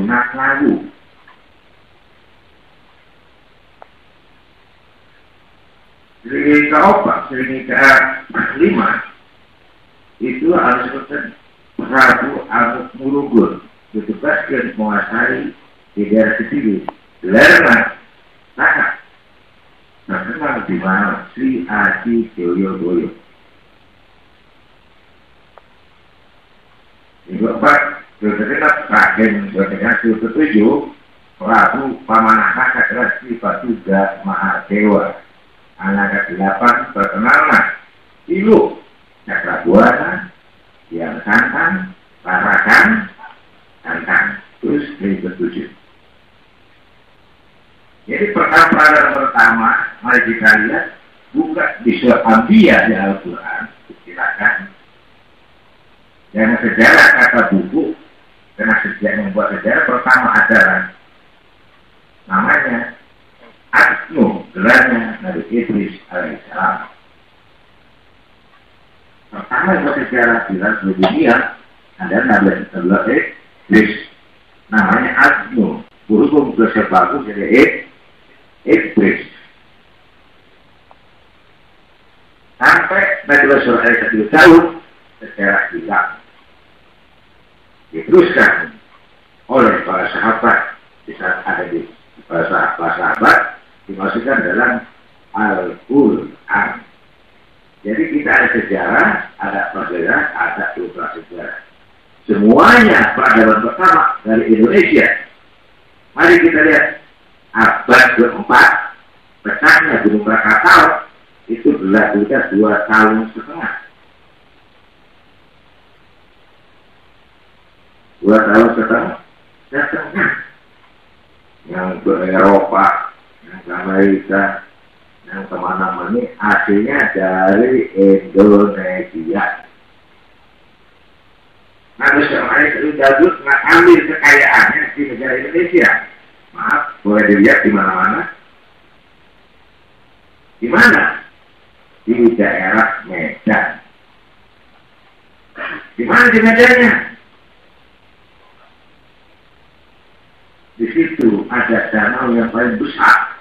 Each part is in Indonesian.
lunak lalu. Seringi keempat, seringi kelima itu harus seperti Prabu Amuk Marugul ditugaskan menguasai di daerah Kediri, Lerna, Saka. Terkenal di mana Sri Adi Joyoboyo. Yang keempat, terkenal Raden Bernasi ketujuh, Prabu Pamanaka adalah Sri Batuga Mahadewa. Anak ke-8 terkenallah Ilu, Cakrabuana, Yang Santang, Parakan, Santang. Terus dari ke-7. Jadi pertama, mari kita lihat buka di surah Anbiya di Al-Quran. Silakan. Jangan sejarah kata buku, karena sejarah membuat sejarah pertama adalah namanya Adnu, gelarnya Nabi Idris alaihissalam. Pertama yang bersejarah bilang di dunia ada Nabi Idris, namanya Adnu. Berhubung bersebagus jadi Idris. Sampai Nabi Rasulullah SAW sejarah bilang diteruskan oleh para sahabat di saat ada di para sahabat dimasukkan dalam Al-Quran. Jadi kita ada sejarah, ada persejarah, ada ultra sejarah. Semuanya peradaban pertama dari Indonesia. Mari kita lihat abad ke-4, pecahnya Gunung Krakatau itu berlakunya 2,5 tahun. 2,5 tahun. Yang ke Eropa, yang ke Amerika, yang kemana-mana ini aslinya dari Indonesia. Nah, terus Amerika itu jadul ambil kekayaannya di negara Indonesia. Maaf, boleh dilihat di mana-mana. Di mana? Di daerah Medan. Di mana di Medannya? Di situ ada danau yang paling besar.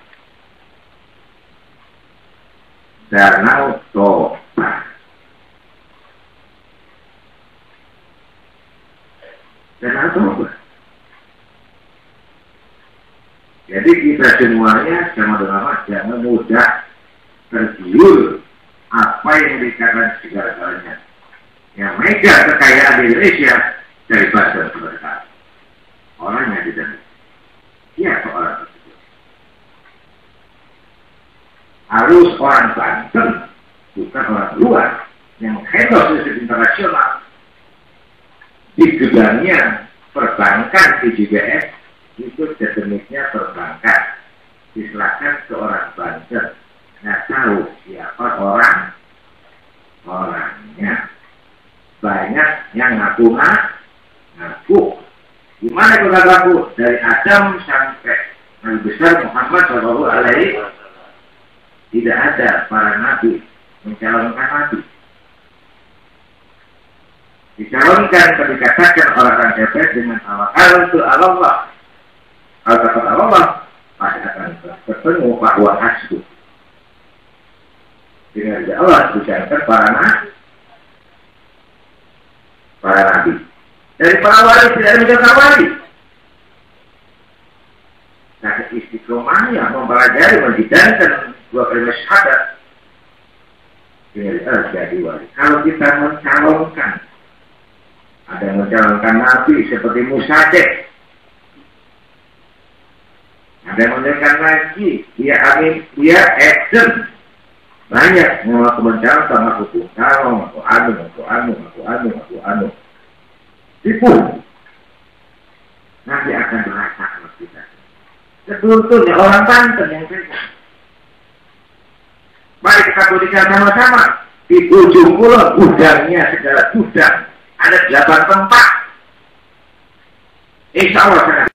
Danau Toba. Danau Toba. Jadi kita semuanya sama dengan jangan mudah tergiur apa yang dikatakan segala-galanya. Yang mega kekayaan di Indonesia dari bahasa kemerdekaan. Orangnya di dalam. Siapa orang tersebut? Harus orang Banten, bukan orang luar yang handle sistem internasional. Di gudangnya perbankan IJBS itu jenisnya perbankan. Diserahkan ke orang Banten. Nggak tahu siapa orangnya. Banyak yang ngaku. Gimana kita ngaku? Dari Adam sampai Nabi besar Muhammad SAW tidak ada para nabi mencalonkan nabi. Dicalonkan dikatakan orang CPS dengan tawakal itu Allah. Kalau kata Allah pasti akan bertemu bahwa hasbu. Dengan Allah dicalonkan para nabi. Dari para wali tidak ada menjadi wali. Nah, istiqomahnya mempelajari menjadikan 2 kalimat syahadat jadi wali. Kalau kita mencalonkan, ada yang mencalonkan nabi seperti Musa Cek, ada yang mencalonkan lagi, dia action banyak mengaku mencalonkan aku anu. Tipu. Nanti akan dirasakan kita. Sebetulnya orang Banten yang pegang. Mari kita berikan sama-sama. Di ujung pulau gudangnya segala gudang. Ada 8 tempat. Insya Allah